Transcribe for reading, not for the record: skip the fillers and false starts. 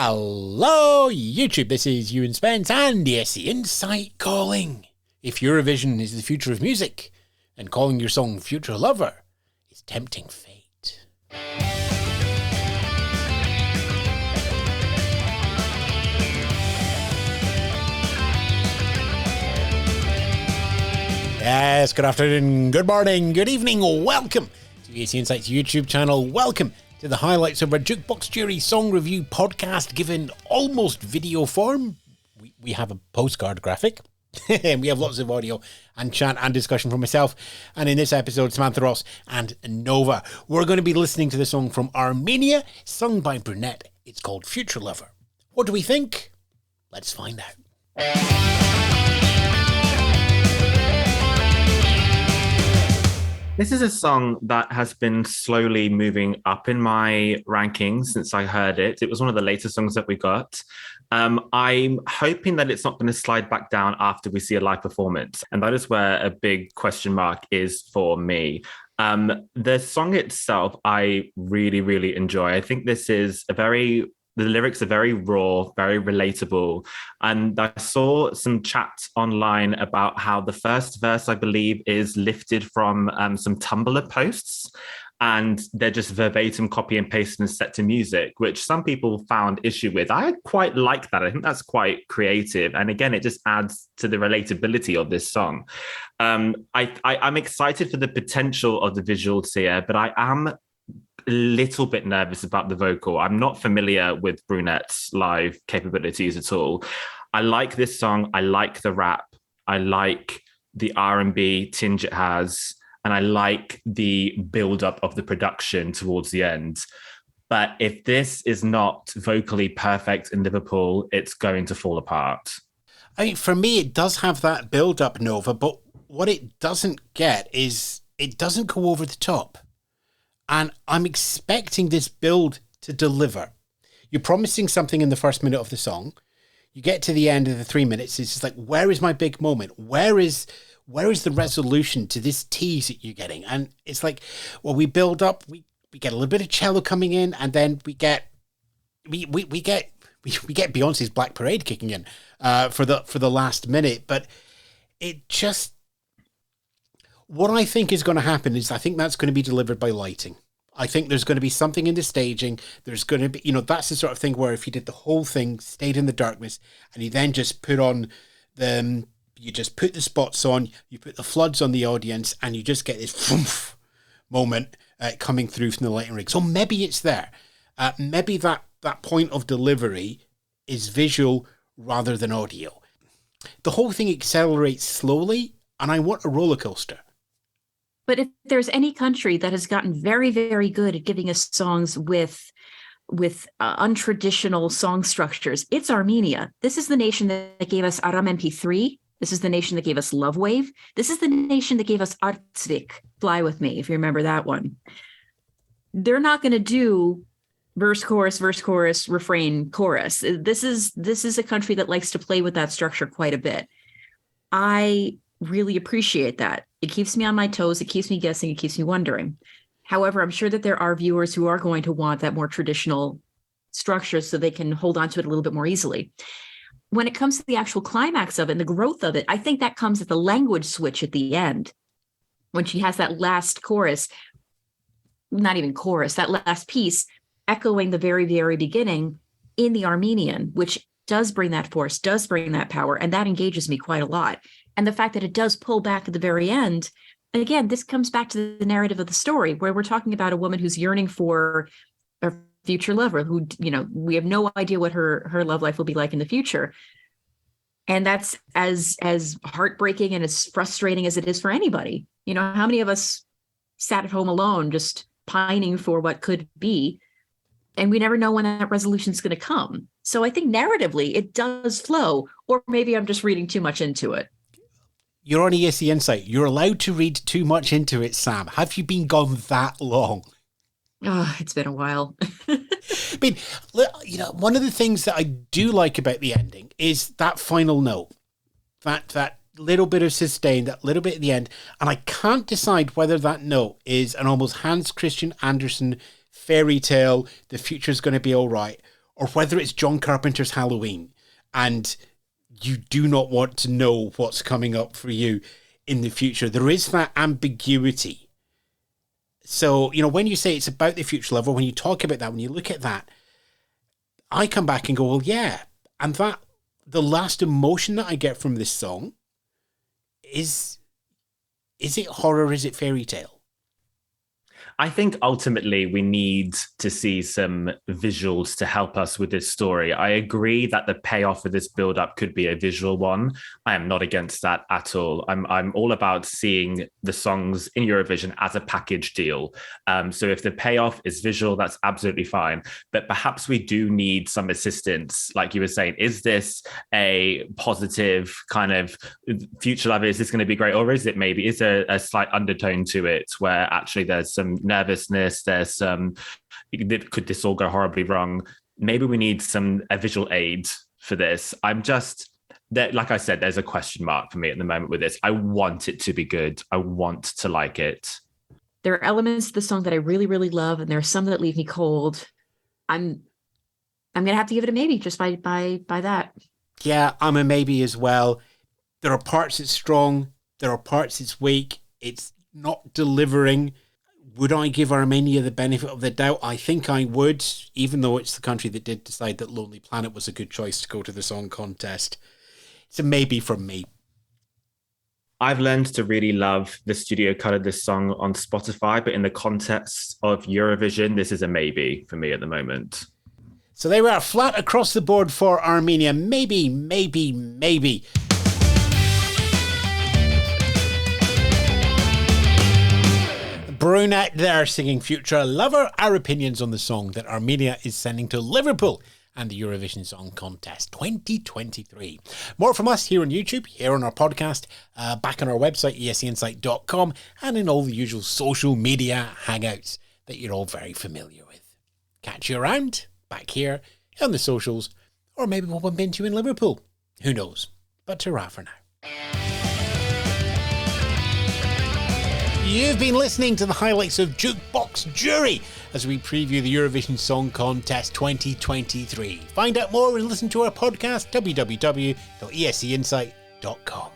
Hello, YouTube. This is Ewan Spence and ESC Insight calling. If Eurovision is the future of music, and calling your song Future Lover is tempting fate. Yes, good afternoon, good morning, good evening. Welcome to ESC Insight's YouTube channel. Welcome to the highlights of our Jukebox Jury Song Review podcast given almost video form. We have a postcard graphic. And we have lots of audio and chat and discussion from myself. And in this episode, Samantha Ross and Nova. We're going to be listening to the song from Armenia, sung by Brunette. It's called Future Lover. What do we think? Let's find out. This is a song that has been slowly moving up in my rankings since I heard it. It was one of the later songs that we got. I'm hoping that it's not going to slide back down after we see a live performance. And that is where a big question mark is for me. The song itself, I really, really enjoy. I think this is the lyrics are very raw, very relatable. And I saw some chats online about how the first verse, I believe, is lifted from some Tumblr posts. And they're just verbatim copy and paste and set to music, which some people found issue with. I quite like that. I think that's quite creative. And again, it just adds to the relatability of this song. I'm excited for the potential of the visuals here, but I am a little bit nervous about the vocal. I'm not familiar with Brunette's live capabilities at all. I like this song. I like the rap. I like the R&B tinge it has. And I like the build-up of the production towards the end. But if this is not vocally perfect in Liverpool, it's going to fall apart. I mean, for me, it does have that build-up, Nova, but what it doesn't get is it doesn't go over the top. And I'm expecting this build to deliver. You're promising something in the first minute of the song. You get to the end of the 3 minutes. It's just like, where is my big moment? Where is the resolution to this tease that you're getting? And it's like, well, we build up, we get a little bit of cello coming in, and then we get Beyonce's Black Parade kicking in for the last minute. But it just, what I think is going to happen is I think that's going to be delivered by lighting. I think there's going to be something in the staging. There's going to be, that's the sort of thing where if you did the whole thing, stayed in the darkness, and you then just put on you just put the spots on, you put the floods on the audience, and you just get this moment coming through from the lighting rig. So maybe it's there. Maybe that point of delivery is visual rather than audio. The whole thing accelerates slowly, and I want a roller coaster. But if there's any country that has gotten very, very good at giving us songs with untraditional song structures, it's Armenia. This is the nation that gave us Aram MP3. This is the nation that gave us Love Wave. This is the nation that gave us Artsvik, Fly With Me, if you remember that one. They're not going to do verse, chorus, refrain, chorus. This is a country that likes to play with that structure quite a bit. I really appreciate that. It keeps me on my toes. It keeps me guessing. It keeps me wondering. However, I'm sure that there are viewers who are going to want that more traditional structure so they can hold on to it a little bit more easily. When it comes to the actual climax of it and the growth of it, I think that comes at the language switch at the end. When she has that last chorus, not even chorus, that last piece echoing the very, very beginning in the Armenian, which does bring that force, does bring that power, and that engages me quite a lot. And the fact that it does pull back at the very end, and again, this comes back to the narrative of the story, where we're talking about a woman who's yearning for a future lover who, we have no idea what her love life will be like in the future. And that's as heartbreaking and as frustrating as it is for anybody. How many of us sat at home alone, just pining for what could be, and we never know when that resolution is going to come. So I think narratively it does flow, or maybe I'm just reading too much into it. You're on ESC Insight. You're allowed to read too much into it, Sam. Have you been gone that long? Oh, it's been a while. I mean, one of the things that I do like about the ending is that final note, that little bit of sustain, that little bit at the end. And I can't decide whether that note is an almost Hans Christian Andersen fairy tale, the future's going to be all right, or whether it's John Carpenter's Halloween, and you do not want to know what's coming up for you in the future. There is that ambiguity. So, when you say it's about the future lover, when you talk about that, when you look at that, I come back and go, well, yeah. And that, the last emotion that I get from this song is it horror? Is it fairy tale? I think ultimately we need to see some visuals to help us with this story. I agree that the payoff for this build-up could be a visual one. I am not against that at all. I'm all about seeing the songs in Eurovision as a package deal. So if the payoff is visual, that's absolutely fine. But perhaps we do need some assistance. Like you were saying, is this a positive kind of future love? Is this going to be great? Or is there a slight undertone to it where actually there's some nervousness, there's some, could this all go horribly wrong? Maybe we need a visual aid for this. I'm just, like I said, there's a question mark for me at the moment with this. I want it to be good. I want to like it. There are elements of the song that I really, really love, and there are some that leave me cold. I'm gonna have to give it a maybe just by that. Yeah, I'm a maybe as well. There are parts it's strong, there are parts it's weak, it's not delivering. Would I give Armenia the benefit of the doubt? I think I would, even though it's the country that did decide that Lonely Planet was a good choice to go to the song contest. It's a maybe from me. I've learned to really love the studio cut of this song on Spotify, but in the context of Eurovision, this is a maybe for me at the moment. So they were flat across the board for Armenia. Maybe, maybe, maybe. Brunette there singing Future Lover. Our opinions on the song that Armenia is sending to Liverpool and the Eurovision Song Contest 2023. More from us here on YouTube, here on our podcast, back on our website, escinsight.com, and in all the usual social media hangouts that you're all very familiar with. Catch you around, back here, on the socials, or maybe we'll bump into you in Liverpool. Who knows? But ta-ra for now. You've been listening to the highlights of Jukebox Jury as we preview the Eurovision Song Contest 2023. Find out more and listen to our podcast, www.escinsight.com.